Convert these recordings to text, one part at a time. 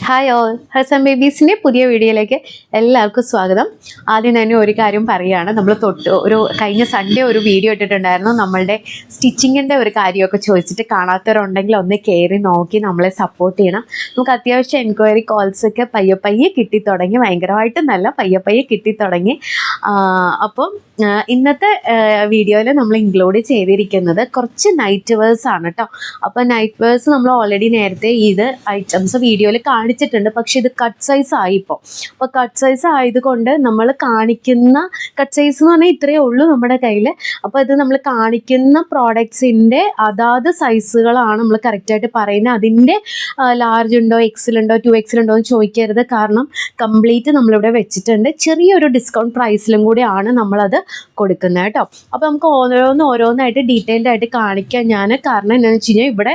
Hi all, Hasan ബേബീസിൻ്റെ പുതിയ വീഡിയോയിലേക്ക് എല്ലാവർക്കും സ്വാഗതം. ആദ്യം തന്നെ ഒരു കാര്യം പറയുകയാണ്, നമ്മൾ കഴിഞ്ഞ സൺഡേ ഒരു വീഡിയോ ഇട്ടിട്ടുണ്ടായിരുന്നു. നമ്മളുടെ സ്റ്റിച്ചിങ്ങിൻ്റെ ഒരു കാര്യമൊക്കെ ചോദിച്ചിട്ട് കാണാത്തവരുണ്ടെങ്കിൽ ഒന്ന് കയറി നോക്കി നമ്മളെ സപ്പോർട്ട് ചെയ്യണം. നമുക്ക് അത്യാവശ്യം എൻക്വയറി കോൾസൊക്കെ പയ്യെ കിട്ടിത്തുടങ്ങി, ഭയങ്കരമായിട്ട് നല്ല പയ്യെ കിട്ടിത്തുടങ്ങി. അപ്പം ഇന്നത്തെ വീഡിയോയിൽ നമ്മൾ ഇൻക്ലൂഡ് ചെയ്തിരിക്കുന്നത് കുറച്ച് നൈറ്റ് വെയർസ് ആണ് കേട്ടോ. അപ്പോൾ നൈറ്റ് വെയർസ് നമ്മൾ ഓൾറെഡി നേരത്തെ ഇത് ഐറ്റംസ് വീഡിയോയിൽ കാണിച്ചിട്ടുണ്ട്, പക്ഷെ ഇത് കട്ട് സൈസ് ആയി ഇപ്പോൾ. അപ്പോൾ കട്ട് സൈസ് ആയതുകൊണ്ട് നമ്മൾ കാണിക്കുന്ന കട്ട് സൈസ് എന്ന് പറഞ്ഞാൽ ഇത്രയേ ഉള്ളൂ നമ്മുടെ കയ്യിൽ. അപ്പോൾ ഇത് നമ്മൾ കാണിക്കുന്ന പ്രോഡക്ട്സിൻ്റെ അതാത് സൈസുകളാണ് നമ്മൾ കറക്റ്റായിട്ട് പറയുന്നത്. അതിൻ്റെ ലാർജ് ഉണ്ടോ, എക്സിലുണ്ടോ, 2XL ഉണ്ടോ എന്ന് ചോദിക്കരുത്, കാരണം കംപ്ലീറ്റ് നമ്മളിവിടെ വെച്ചിട്ടുണ്ട്. ചെറിയൊരു ഡിസ്കൗണ്ട് പ്രൈസിലും കൂടിയാണ് നമ്മളത് കൊടുക്കുന്നത് കേട്ടോ. അപ്പോൾ നമുക്ക് ഓരോന്നായിട്ട് ഡീറ്റെയിൽഡ് ആയിട്ട് കാണിക്കാം ഞാൻ. കാരണം എന്താണെന്ന് വെച്ച് കഴിഞ്ഞാൽ ഇവിടെ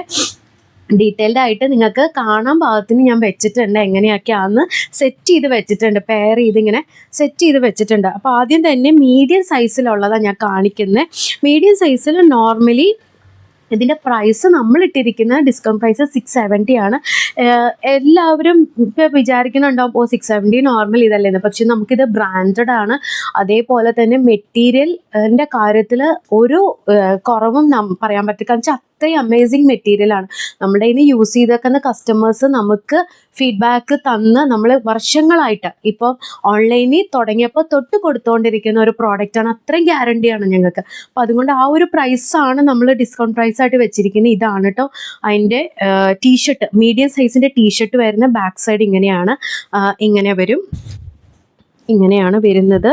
ഡീറ്റെയിൽഡ് ആയിട്ട് നിങ്ങൾക്ക് കാണാൻ പാകത്തിന് ഞാൻ വെച്ചിട്ടുണ്ട്, എങ്ങനെയൊക്കെയാണെന്ന് സെറ്റ് ചെയ്ത് വെച്ചിട്ടുണ്ട്, പെയർ ചെയ്ത് ഇങ്ങനെ സെറ്റ് ചെയ്ത് വെച്ചിട്ടുണ്ട്. അപ്പോൾ ആദ്യം തന്നെ മീഡിയം സൈസിലുള്ളതാണ് ഞാൻ കാണിക്കുന്നത്. മീഡിയം സൈസിൽ നോർമലി ഇതിൻ്റെ പ്രൈസ് നമ്മളിട്ടിരിക്കുന്ന ഡിസ്കൗണ്ട് പ്രൈസ് 670 ആണ്. എല്ലാവരും ഇപ്പോൾ വിചാരിക്കുന്നുണ്ടാവും, 670 നോർമൽ ഇതല്ലേന്ന്. പക്ഷെ നമുക്കിത് ബ്രാൻഡഡ് ആണ്. അതേപോലെ തന്നെ മെറ്റീരിയലിൻ്റെ കാര്യത്തിൽ ഒരു കുറവും പറയാൻ പറ്റില്ല. കാരണം വെച്ചാൽ അത്രയും അമേസിങ് മെറ്റീരിയലാണ്. നമ്മുടെ ഇന്ന് യൂസ് ചെയ്തേക്കുന്ന കസ്റ്റമേഴ്സ് നമുക്ക് ഫീഡ്ബാക്ക് തന്ന് നമ്മൾ വർഷങ്ങളായിട്ട് ഇപ്പോൾ ഓൺലൈനിൽ തുടങ്ങിയപ്പോൾ തൊട്ട് കൊടുത്തുകൊണ്ടിരിക്കുന്ന ഒരു പ്രോഡക്റ്റാണ്. അത്രയും ഗ്യാരണ്ടിയാണ് ഞങ്ങൾക്ക്. അപ്പോൾ അതുകൊണ്ട് ആ ഒരു പ്രൈസാണ് നമ്മൾ ഡിസ്കൗണ്ട് പ്രൈസായിട്ട് വെച്ചിരിക്കുന്നത്. ഇതാണ് കേട്ടോ അതിൻ്റെ ടീഷർട്ട്, മീഡിയം സൈസിൻ്റെ ടീഷർട്ട് വരുന്ന ബാക്ക് സൈഡ് ഇങ്ങനെ വരും, ഇങ്ങനെയാണ് വരുന്നത്.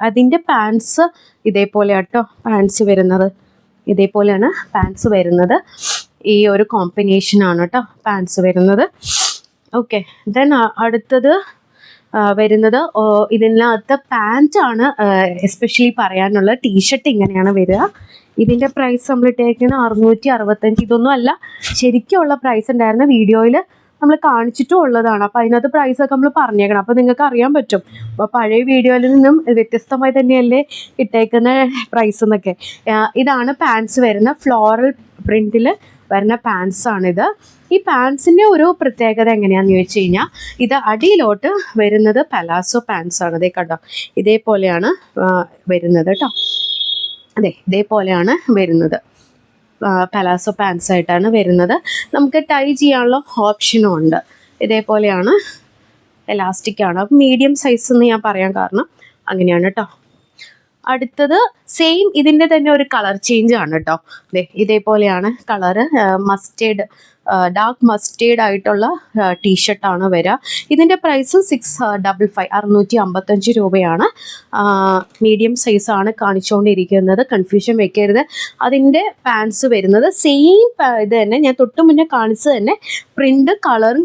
അതിൻ്റെ പാൻസ് ഇതേപോലെ കേട്ടോ, പാൻസ് വരുന്നത് ഇതേപോലെയാണ് പാൻസ് വരുന്നത്. ഈ ഒരു കോമ്പിനേഷനാണ് കേട്ടോ പാൻസ് വരുന്നത്. ഓക്കെ, ദെൻ അടുത്തത് വരുന്നത് ഇതിനകത്ത് പാൻറ്റാണ് എസ്പെഷ്യലി പറയാനുള്ള. ടീഷർട്ട് ഇങ്ങനെയാണ് വരിക. ഇതിൻ്റെ പ്രൈസ് നമ്മൾ ഇട്ടേക്കുന്നത് 665. ഇതൊന്നും അല്ല, ശരിക്കുള്ള പ്രൈസ് ഉണ്ടായിരുന്ന വീഡിയോയിൽ നമ്മൾ കാണിച്ചിട്ടും ഉള്ളതാണ്. അപ്പോൾ അതിനകത്ത് പ്രൈസൊക്കെ നമ്മൾ പറഞ്ഞേക്കണം, അപ്പോൾ നിങ്ങൾക്ക് അറിയാൻ പറ്റും. അപ്പോൾ പഴയ വീഡിയോയിൽ നിന്നും വ്യത്യസ്തമായി തന്നെയല്ലേ ഇട്ടേക്കുന്ന പ്രൈസ് എന്നൊക്കെ. ഇതാണ് പാൻസ് വരുന്ന ഫ്ലോറൽ പ്രിൻറ്റിൽ വരുന്ന പാൻസാണിത്. ഈ പാൻസിൻ്റെ ഒരു പ്രത്യേകത എങ്ങനെയാണെന്ന് ചോദിച്ചു കഴിഞ്ഞാൽ, ഇത് അടിയിലോട്ട് വരുന്നത് പലാസോ പാൻസാണ്. ഇതേ കണ്ടോ, ഇതേപോലെയാണ് വരുന്നത് കേട്ടോ. അതെ, ഇതേപോലെയാണ് വരുന്നത്. പലാസോ പാൻസ് ആയിട്ടാണ് വരുന്നത്. നമുക്ക് ടൈ ചെയ്യാനുള്ള ഓപ്ഷനും ഉണ്ട്. ഇതേപോലെയാണ്, എലാസ്റ്റിക്കാണ്. അപ്പം മീഡിയം സൈസ് എന്ന് ഞാൻ പറയാൻ കാരണം അങ്ങനെയാണ് കേട്ടോ. അടുത്തത് സെയിം ഇതിൻ്റെ തന്നെ ഒരു കളർ ചേഞ്ച് ആണ് കേട്ടോ. ഇതേപോലെയാണ് കളറ്, ഡാർക്ക് മസ്റ്റേർഡ് ആയിട്ടുള്ള ടീഷർട്ടാണ് വരിക. ഇതിൻ്റെ പ്രൈസ് 655 രൂപയാണ്. മീഡിയം സൈസാണ് കാണിച്ചുകൊണ്ടിരിക്കുന്നത്, കൺഫ്യൂഷൻ വെക്കരുത്. അതിൻ്റെ പാൻസ് വരുന്നത് സെയിം ഇത് തന്നെ, ഞാൻ തൊട്ട് മുന്നേ കാണിച്ചത് തന്നെ. കളറ്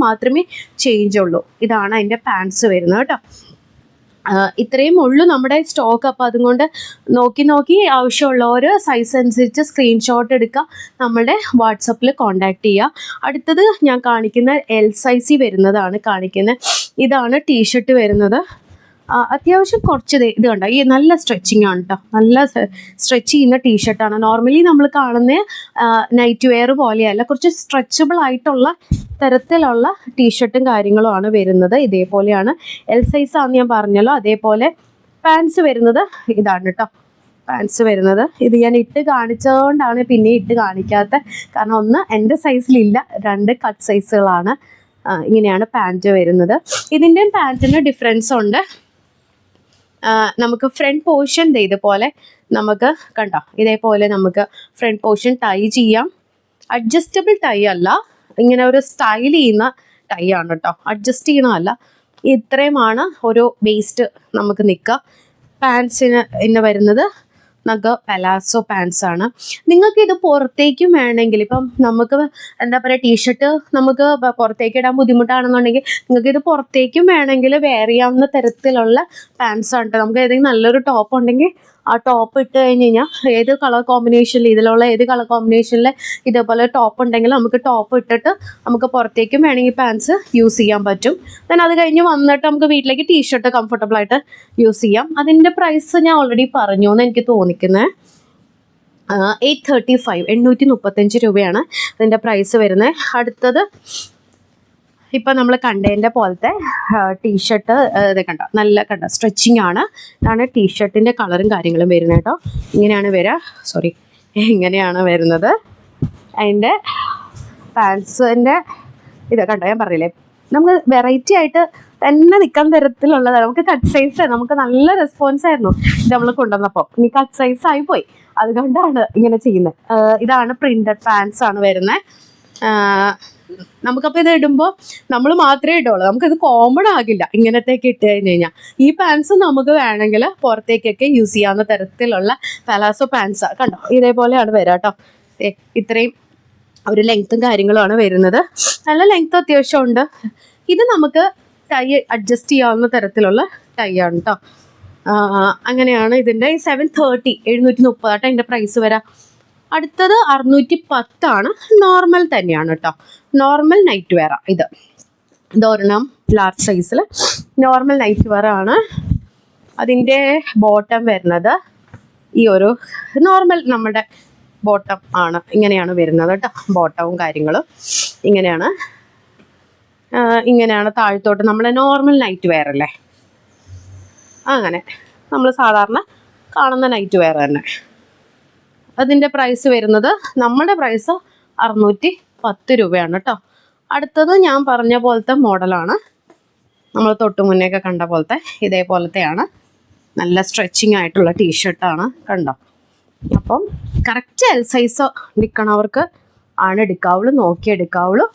മാത്രമേ ചേഞ്ച് ഉള്ളൂ. ഇതാണ് അതിൻ്റെ പാൻസ് വരുന്നത് കേട്ടോ. ഇത്രയും ഉള്ളൂ നമ്മുടെ സ്റ്റോക്ക്. അപ്പോൾ അതുകൊണ്ട് നോക്കി ആവശ്യമുള്ളവർ സൈസ് അനുസരിച്ച് സ്ക്രീൻഷോട്ട് എടുക്കുക, നമ്മളുടെ വാട്സപ്പിൽ കോൺടാക്റ്റ് ചെയ്യുക. അടുത്തത് ഞാൻ കാണിക്കുന്ന L സൈസിൽ വരുന്നതാണ് കാണിക്കുന്നത്. ഇതാണ് ടീഷർട്ട് വരുന്നത്. അത്യാവശ്യം കുറച്ച് ഇത് കണ്ടോ, ഈ നല്ല സ്ട്രെച്ചിങ് ആണ് കേട്ടോ, നല്ല സ്ട്രെച്ച് ചെയ്യുന്ന ടീഷർട്ടാണ്. നോർമലി നമ്മൾ കാണുന്ന നൈറ്റ് വെയർ പോലെയല്ല, കുറച്ച് സ്ട്രെച്ചബിൾ ആയിട്ടുള്ള തരത്തിലുള്ള ടീഷർട്ടും കാര്യങ്ങളുമാണ് വരുന്നത്. ഇതേപോലെയാണ് L സൈസാണെന്ന് ഞാൻ പറഞ്ഞല്ലോ. അതേപോലെ പാൻസ് വരുന്നത് ഇതാണ് കേട്ടോ, പാൻസ് വരുന്നത്. ഇത് ഞാൻ ഇട്ട് കാണിച്ചതുകൊണ്ടാണ് പിന്നെ ഇട്ട് കാണിക്കാത്ത, കാരണം ഒന്ന് എൻ്റെ സൈസിലില്ല, 2 കട്ട് സൈസുകളാണ്. ഇങ്ങനെയാണ് പാൻറ്റ് വരുന്നത്. ഇതിൻ്റെയും പാൻറ്റിന് ഡിഫറൻസ് ഉണ്ട്. നമുക്ക് ഫ്രണ്ട് പോർഷൻ ഇതുപോലെ നമുക്ക് കണ്ടോ, ഇതേപോലെ നമുക്ക് ഫ്രണ്ട് പോർഷൻ ടൈ ചെയ്യാം. അഡ്ജസ്റ്റബിൾ ടൈ അല്ല, ഇങ്ങനെ ഒരു സ്റ്റൈൽ ചെയ്യുന്ന ടൈ ആണ് കേട്ടോ, അഡ്ജസ്റ്റ് ചെയ്യണമല്ല. ഇത്രയുമാണ് ഒരു വേസ്റ്റ് നമുക്ക് നിൽക്കുക. പാൻസിന് വരുന്നത് നമുക്ക് പലാസോ പാൻസാണ്. നിങ്ങൾക്ക് ഇത് പുറത്തേക്കും വേണമെങ്കിൽ, ഇപ്പം നമുക്ക് എന്താ പറയുക, ടീഷർട്ട് നമുക്ക് പുറത്തേക്ക് ഇടാൻ ബുദ്ധിമുട്ടാണെന്നുണ്ടെങ്കിൽ നിങ്ങൾക്ക് ഇത് പുറത്തേക്കും വേണമെങ്കിൽ വെയർ ചെയ്യാവുന്ന തരത്തിലുള്ള പാൻസാണ് കേട്ടോ. നമുക്ക് ഏതെങ്കിലും നല്ലൊരു ടോപ്പ് ഉണ്ടെങ്കിൽ ആ ടോപ്പ് ഇട്ട് കഴിഞ്ഞ് കഴിഞ്ഞാൽ ഏത് കളർ കോമ്പിനേഷനിൽ, ഇതിലുള്ള ഏത് കളർ കോമ്പിനേഷനിൽ ഇതേപോലെ ടോപ്പ് ഉണ്ടെങ്കിൽ നമുക്ക് ടോപ്പ് ഇട്ടിട്ട് നമുക്ക് പുറത്തേക്കും വേണമെങ്കിൽ പാൻസ് യൂസ് ചെയ്യാൻ പറ്റും. ദെൻ അത് കഴിഞ്ഞ് വന്നിട്ട് നമുക്ക് വീട്ടിലേക്ക് ടീഷർട്ട് കംഫർട്ടബിളായിട്ട് യൂസ് ചെയ്യാം. അതിൻ്റെ പ്രൈസ് ഞാൻ ഓൾറെഡി പറഞ്ഞു എന്ന് എനിക്ക് തോന്നിക്കുന്നത്. 835 835 രൂപയാണ് അതിൻ്റെ പ്രൈസ് വരുന്നത്. അടുത്തത് ഇപ്പം നമ്മൾ കണ്ടതിൻ്റെ പോലത്തെ ടീഷർട്ട് ഇത് കണ്ടോ, നല്ല കണ്ടോ സ്ട്രെച്ചിങ് ആണ്. ഇതാണ് ടീഷർട്ടിൻ്റെ കളറും കാര്യങ്ങളും വരുന്നത് കേട്ടോ. ഇങ്ങനെയാണ് ഇങ്ങനെയാണ് വരുന്നത്. അതിൻ്റെ പാൻസിൻ്റെ ഇത് കണ്ടോ, ഞാൻ പറഞ്ഞില്ലേ നമുക്ക് വെറൈറ്റി ആയിട്ട് തന്നെ നിൽക്കാൻ തരത്തിലുള്ളതാണ്. നമുക്ക് കട്ട് സൈസ് നമുക്ക് നല്ല റെസ്പോൺസ് ആയിരുന്നു ഇത് നമ്മൾ കൊണ്ടുവന്നപ്പോൾ. ഇനി കട്ട് സൈസ് ആയിപ്പോയി, അതുകൊണ്ടാണ് ഇങ്ങനെ ചെയ്യുന്നത്. ഇതാണ് പ്രിന്റഡ് പാൻസ് ആണ് വരുന്നത്. നമുക്കപ്പോൾ ഇത് ഇടുമ്പോൾ നമ്മൾ മാത്രമേ ഇടുള്ളൂ, നമുക്കിത് കോമൺ ആകില്ല ഇങ്ങനത്തേക്ക് ഇട്ട് കഴിഞ്ഞ് കഴിഞ്ഞാൽ. ഈ പാൻസ് നമുക്ക് വേണമെങ്കിൽ പുറത്തേക്കൊക്കെ യൂസ് ചെയ്യാവുന്ന തരത്തിലുള്ള പലാസോ പാൻസാണ്. കണ്ടോ ഇതേപോലെയാണ് വരിക കേട്ടോ. ഇത്രയും ഒരു ലെങ്ത്തും കാര്യങ്ങളുമാണ് വരുന്നത്. നല്ല ലെങ്ത്തും അത്യാവശ്യം ഉണ്ട്. ഇത് നമുക്ക് ടൈ അഡ്ജസ്റ്റ് ചെയ്യാവുന്ന തരത്തിലുള്ള ടൈ ആണ് കേട്ടോ. അങ്ങനെയാണ് ഇതിൻ്റെ 730 730 ആട്ടോ ഇതിൻ്റെ പ്രൈസ് വരാം. അടുത്തത് 610 ആണ്. നോർമൽ തന്നെയാണ് കേട്ടോ, നോർമൽ നൈറ്റ് വെയർ ഇതൊരെണ്ണം ലാർജ് സൈസിൽ നോർമൽ നൈറ്റ് വെയർ ആണ്. അതിൻ്റെ ബോട്ടം വരുന്നത് ഈ ഒരു നോർമൽ നമ്മുടെ ബോട്ടം ആണ്. ഇങ്ങനെയാണ് വരുന്നത് കേട്ടോ. ബോട്ടവും കാര്യങ്ങളും ഇങ്ങനെയാണ് താഴത്തോട്ട് നമ്മൾ നോർമൽ നൈറ്റ് വെയർ അല്ലേ, അങ്ങനെ നമ്മൾ സാധാരണ കാണുന്ന നൈറ്റ് വെയർ തന്നെ. അതിൻ്റെ പ്രൈസ് വരുന്നത് നമ്മുടെ പ്രൈസ് 610 രൂപയാണ് കേട്ടോ. അടുത്തത് ഞാൻ പറഞ്ഞ പോലത്തെ മോഡലാണ്, നമ്മൾ തൊട്ട് മുന്നേയൊക്കെ കണ്ട പോലത്തെ ഇതേപോലത്തെയാണ്. നല്ല സ്ട്രെച്ചിങ് ആയിട്ടുള്ള ടീഷർട്ടാണ് കണ്ടോ. അപ്പം കറക്റ്റ് എൽ സൈസ് നിൽക്കണവർക്ക് ആണ് എടുക്കാവുള്ളൂ, നോക്കി എടുക്കാവുള്ളൂ.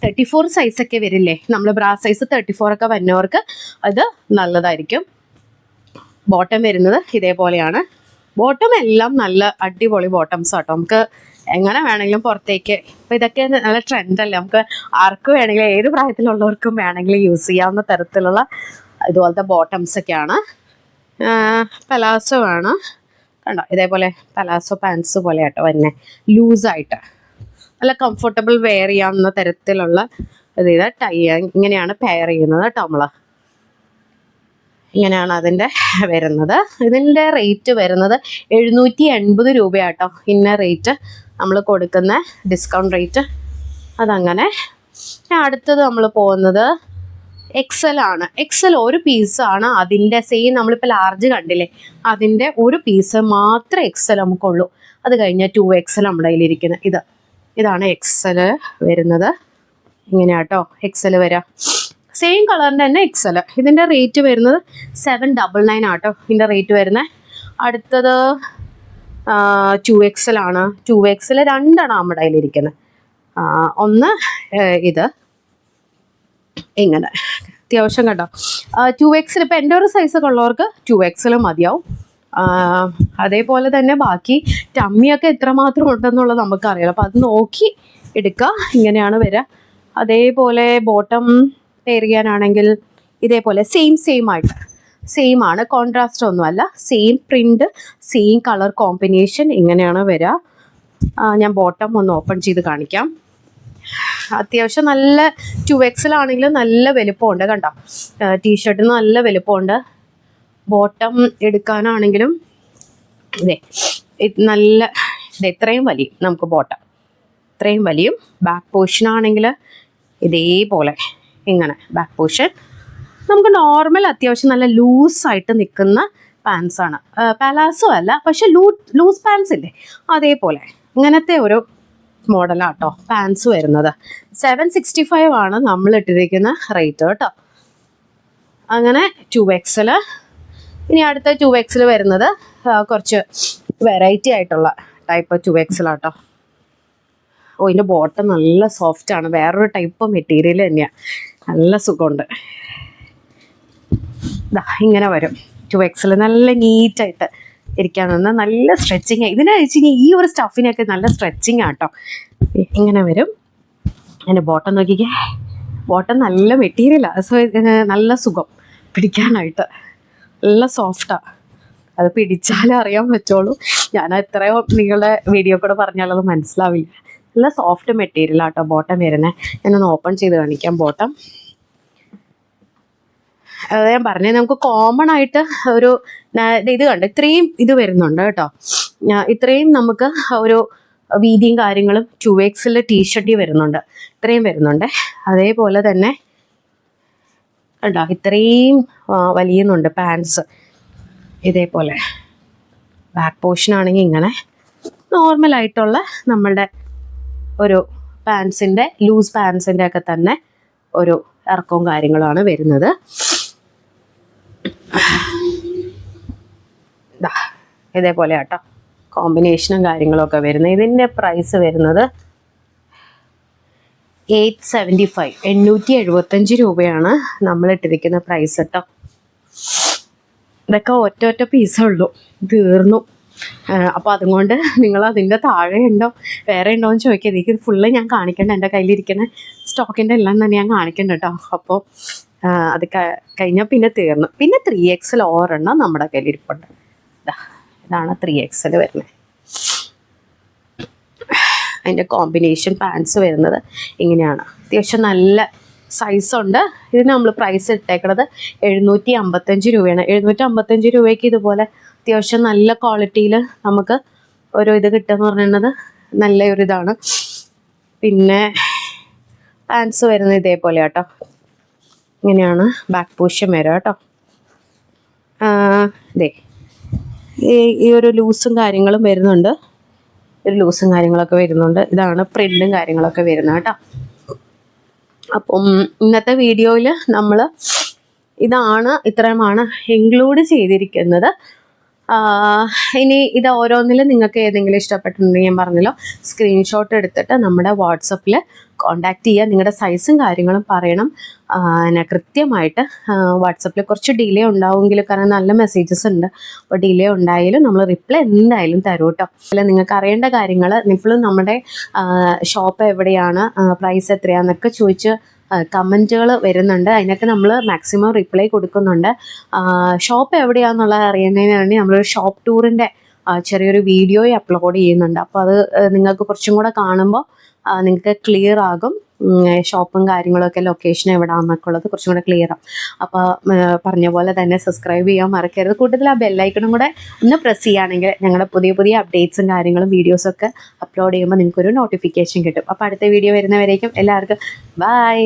34 സൈസൊക്കെ വരില്ലേ, നമ്മൾ ബ്രാ സൈസ് 34 ഒക്കെ വരുന്നവർക്ക് അത് നല്ലതായിരിക്കും. ബോട്ടം വരുന്നത് ഇതേപോലെയാണ്. ബോട്ടം എല്ലാം നല്ല അടിപൊളി ബോട്ടംസ് ആട്ടോ. നമുക്ക് എങ്ങനെ വേണമെങ്കിലും പുറത്തേക്ക്, ഇപ്പം ഇതൊക്കെ നല്ല ട്രെൻഡല്ലേ, നമുക്ക് ആർക്ക് വേണമെങ്കിലും ഏത് പ്രായത്തിലുള്ളവർക്കും വേണമെങ്കിലും യൂസ് ചെയ്യാവുന്ന തരത്തിലുള്ള ഇതുപോലത്തെ ബോട്ടംസൊക്കെയാണ്. പലാസോ ആണ് കണ്ടോ, ഇതേപോലെ പലാസോ പാൻസ് പോലെ ആട്ടോ തന്നെ, ലൂസായിട്ട് നല്ല കംഫർട്ടബിൾ വെയർ ചെയ്യാവുന്ന തരത്തിലുള്ള ഇത് ടൈ ഇങ്ങനെയാണ് പെയർ ചെയ്യുന്നത് കേട്ടോ. ഇങ്ങനെയാണ് അതിൻ്റെ വരുന്നത്. ഇതിൻ്റെ റേറ്റ് വരുന്നത് 780 രൂപയാട്ടോ. ഇന്ന റേറ്റ് നമ്മൾ കൊടുക്കുന്ന ഡിസ്കൗണ്ട് റേറ്റ് അതങ്ങനെ. അടുത്തത് നമ്മൾ പോകുന്നത് എക്സൽ ആണ്. എക്സൽ ഒരു പീസാണ് അതിൻ്റെ സെയിം, നമ്മളിപ്പോൾ ലാർജ് കണ്ടില്ലേ അതിൻ്റെ ഒരു പീസ് മാത്രമേ എക്സൽ നമുക്കുള്ളൂ. അത് കഴിഞ്ഞാൽ 2XL നമ്മുടെ കയ്യിലിരിക്കുന്നത് ഇതാണ് എക്സൽ വരുന്നത്. ഇങ്ങനെയാട്ടോ എക്സൽ വരാം. സെയിം കളറിൻ്റെ തന്നെ എക്സൽ. ഇതിൻ്റെ റേറ്റ് വരുന്നത് 799 ആട്ടോ ഇതിൻ്റെ റേറ്റ് വരുന്നത്. അടുത്തത് 2XL ആണ്. 2XL രണ്ടെണ്ണം നമ്മുടെ കയ്യിലിരിക്കുന്നത്. ഒന്ന് ഇത് ഇങ്ങനെ അത്യാവശ്യം കേട്ടോ. 2XL ഇപ്പം എൻ്റെ ഒരു സൈസൊക്കെ ഉള്ളവർക്ക് 2XL മതിയാവും. അതേപോലെ തന്നെ ബാക്കി ടമ്മിയൊക്കെ എത്രമാത്രം ഉണ്ടെന്നുള്ളത് നമുക്കറിയാം, അപ്പോൾ അത് നോക്കി എടുക്കുക. ഇങ്ങനെയാണ് വരിക. അതേപോലെ ബോട്ടം പെയർ ചെയ്യാനാണെങ്കിൽ ഇതേപോലെ സെയിം ആയിട്ട് സെയിം ആണ്, കോൺട്രാസ്റ്റ് ഒന്നുമല്ല, same print same colour combination ഇങ്ങനെയാണ് വരിക. ഞാൻ ബോട്ടം ഒന്ന് ഓപ്പൺ ചെയ്ത് കാണിക്കാം. അത്യാവശ്യം നല്ല 2XL ആണെങ്കിലും നല്ല വലുപ്പമുണ്ട് കണ്ടോ. ടീഷർട്ടിന് നല്ല വലുപ്പമുണ്ട്. ബോട്ടം എടുക്കാനാണെങ്കിലും നല്ല ഇത്രയും വലിയും നമുക്ക് ബോട്ടം, ഇത്രയും വലിയും. ബാക്ക് പോർഷൻ ആണെങ്കിൽ ഇതേപോലെ ഇങ്ങനെ ബാക്ക് പോർഷൻ. നമുക്ക് നോർമൽ അത്യാവശ്യം നല്ല ലൂസായിട്ട് നിൽക്കുന്ന പാൻസാണ്. പലാസോ അല്ല, പക്ഷെ ലൂസ് പാൻസ് ഇല്ലേ അതേപോലെ ഇങ്ങനത്തെ ഒരു മോഡലാട്ടോ പാൻസ് വരുന്നത്. 765 ആണ് നമ്മൾ ഇട്ടിരിക്കുന്ന റേറ്റ് കേട്ടോ. അങ്ങനെ 2XL. ഇനി അടുത്ത 2XL വരുന്നത് കുറച്ച് വെറൈറ്റി ആയിട്ടുള്ള ടൈപ്പ് 2XL ആട്ടോ. ഇതിൻ്റെ ബോട്ടം നല്ല സോഫ്റ്റാണ്, വേറൊരു ടൈപ്പ് മെറ്റീരിയൽ തന്നെയാണ്, നല്ല സുഖമുണ്ട്. ഇങ്ങനെ വരും 2XL. നല്ല നീറ്റായിട്ട് ഇരിക്കാൻ നിന്ന് നല്ല സ്ട്രെച്ചിങ്. ഇതിനെ വെച്ച് കഴിഞ്ഞാൽ ഈ ഒരു സ്റ്റഫിനൊക്കെ നല്ല സ്ട്രെച്ചിങ് ആട്ടോ. ഇങ്ങനെ വരും. അതിൻ്റെ ബോട്ടം നോക്കിക്കേ, ബോട്ടം നല്ല മെറ്റീരിയലാണ്. സോ നല്ല സുഖം പിടിക്കാനായിട്ട്, നല്ല സോഫ്റ്റാണ്. അത് പിടിച്ചാലേ അറിയാൻ പറ്റുള്ളൂ. ഞാൻ എത്രയോ നിങ്ങളുടെ വീഡിയോ കൂടെ പറഞ്ഞാലത് മനസ്സിലാവില്ല. നല്ല സോഫ്റ്റ് മെറ്റീരിയലാട്ടോ ബോട്ടം വരുന്നത്. ഞാനൊന്ന് ഓപ്പൺ ചെയ്ത് കാണിക്കാം ബോട്ടം. അത് ഞാൻ പറഞ്ഞത് നമുക്ക് കോമൺ ആയിട്ട് ഒരു ഇത് കണ്ട് ഇത്രയും ഇത് വരുന്നുണ്ട് കേട്ടോ. ഇത്രയും നമുക്ക് ഒരു വീതിയും കാര്യങ്ങളും 2X ടീഷർട്ടിൽ വരുന്നുണ്ട്, ഇത്രയും വരുന്നുണ്ട്. അതേപോലെ തന്നെ കണ്ടോ ഇത്രയും വലിയുന്നുണ്ട് പാൻസ്. ഇതേപോലെ ബാക്ക് പോർഷൻ ആണെങ്കിൽ ഇങ്ങനെ നോർമലായിട്ടുള്ള നമ്മളുടെ ഒരു പാൻസിൻ്റെ ലൂസ് പാൻസിൻ്റെ ഒക്കെ തന്നെ ഒരു ഇറക്കവും കാര്യങ്ങളുമാണ് വരുന്നത്. ഇതേപോലെ കേട്ടോ കോമ്പിനേഷനും കാര്യങ്ങളൊക്കെ വരുന്നത്. ഇതിൻ്റെ പ്രൈസ് വരുന്നത് 875 875 രൂപയാണ് നമ്മളിട്ടിരിക്കുന്ന പ്രൈസ് കേട്ടോ. ഇതൊക്കെ ഒറ്റ പീസേ ഉള്ളൂ, തീർന്നു. അപ്പോൾ അതുകൊണ്ട് നിങ്ങൾ അതിൻ്റെ താഴെ ഉണ്ടോ വേറെ ഉണ്ടോ എന്ന് ചോദിക്കരുത്. ഇത് ഫുള്ള് ഞാൻ കാണിക്കണ്ട, എൻ്റെ കയ്യിലിരിക്കുന്ന സ്റ്റോക്കിൻ്റെ എല്ലാം തന്നെ ഞാൻ കാണിക്കണ്ട കേട്ടോ. അപ്പോൾ അത് കഴിഞ്ഞാൽ പിന്നെ തീർന്നു. പിന്നെ 3XL ഒരെണ്ണം നമ്മുടെ കയ്യിലിരിപ്പുണ്ട്. ഇതാണ് 3XL വരുന്നത്. അതിൻ്റെ കോമ്പിനേഷൻ പാൻസ് വരുന്നത് ഇങ്ങനെയാണ്. അത്യാവശ്യം നല്ല സൈസുണ്ട്. ഇതിന് നമ്മൾ പ്രൈസ് ഇട്ടേക്കുന്നത് 755 രൂപയാണ്. 755 രൂപയ്ക്ക് ഇതുപോലെ അത്യാവശ്യം നല്ല ക്വാളിറ്റിയിൽ നമുക്ക് ഒരു ഇത് കിട്ടുകയെന്ന് പറയുന്നത് നല്ലൊരു ഇതാണ്. പിന്നെ പാൻസ് വരുന്നത് ഇതേപോലെ കേട്ടോ, ഇങ്ങനെയാണ് ബാക്ക് പോർഷൻ വരിക കേട്ടോ. ഇതേ ഈ ഒരു ലൂസും കാര്യങ്ങളും വരുന്നുണ്ട്, ഒരു ലൂസും കാര്യങ്ങളൊക്കെ വരുന്നുണ്ട്. ഇതാണ് പ്രിൻറ്റും കാര്യങ്ങളൊക്കെ വരുന്നത് കേട്ടോ. അപ്പം ഇന്നത്തെ വീഡിയോയിൽ നമ്മൾ ഇത്രയുമാണ് ഇൻക്ലൂഡ് ചെയ്തിരിക്കുന്നത്. ഇനി ഇത് ഓരോന്നിലും നിങ്ങൾക്ക് ഏതെങ്കിലും ഇഷ്ടപ്പെട്ടിട്ടുണ്ടെങ്കിൽ ഞാൻ പറഞ്ഞല്ലോ, സ്ക്രീൻഷോട്ട് എടുത്തിട്ട് നമ്മുടെ വാട്സപ്പിൽ കോണ്ടാക്ട് ചെയ്യുക. നിങ്ങളുടെ സൈസും കാര്യങ്ങളും പറയണം. കൃത്യമായിട്ട് വാട്സപ്പിൽ കുറച്ച് ഡിലേ ഉണ്ടാവുമെങ്കിലും, കാരണം നല്ല മെസ്സേജസ് ഉണ്ട്, അപ്പോൾ ഡിലേ ഉണ്ടായാലും നമ്മൾ റിപ്ലൈ എന്തായാലും തരും കേട്ടോ. അല്ല നിങ്ങൾക്ക് അറിയേണ്ട കാര്യങ്ങൾ ഇപ്പോഴും നമ്മുടെ ഷോപ്പ് എവിടെയാണ്, പ്രൈസ് എത്രയാണെന്നൊക്കെ ചോദിച്ച് കമൻറ്റുകൾ വരുന്നുണ്ട്. അതിനൊക്കെ നമ്മൾ മാക്സിമം റിപ്ലൈ കൊടുക്കുന്നുണ്ട്. ഷോപ്പ് എവിടെയാണെന്നുള്ളത് അറിയുന്നതിന് വേണ്ടി നമ്മളൊരു ഷോപ്പ് ടൂറിൻ്റെ ചെറിയൊരു വീഡിയോ അപ്ലോഡ് ചെയ്യുന്നുണ്ട്. അപ്പോൾ അത് നിങ്ങൾക്ക് കുറച്ചും കൂടെ കാണുമ്പോൾ നിങ്ങൾക്ക് ക്ലിയർ ആകും. ഷോപ്പും കാര്യങ്ങളൊക്കെ ലൊക്കേഷൻ എവിടെയാണെന്നൊക്കെ ഉള്ളത് കുറച്ചും കൂടെ ക്ലിയർ ആകും. അപ്പോൾ പറഞ്ഞ പോലെ തന്നെ സബ്സ്ക്രൈബ് ചെയ്യാൻ മറക്കരുത്. കൂട്ടത്തിൽ ആ ബെല്ലൈക്കണും കൂടെ ഒന്ന് പ്രസ് ചെയ്യുകയാണെങ്കിൽ ഞങ്ങളുടെ പുതിയ അപ്ഡേറ്റ്സും കാര്യങ്ങളും വീഡിയോസൊക്കെ അപ്ലോഡ് ചെയ്യുമ്പോൾ നിങ്ങൾക്കൊരു നോട്ടിഫിക്കേഷൻ കിട്ടും. അപ്പോൾ അടുത്ത വീഡിയോ വരുന്നവരേക്കും എല്ലാവർക്കും ബൈ.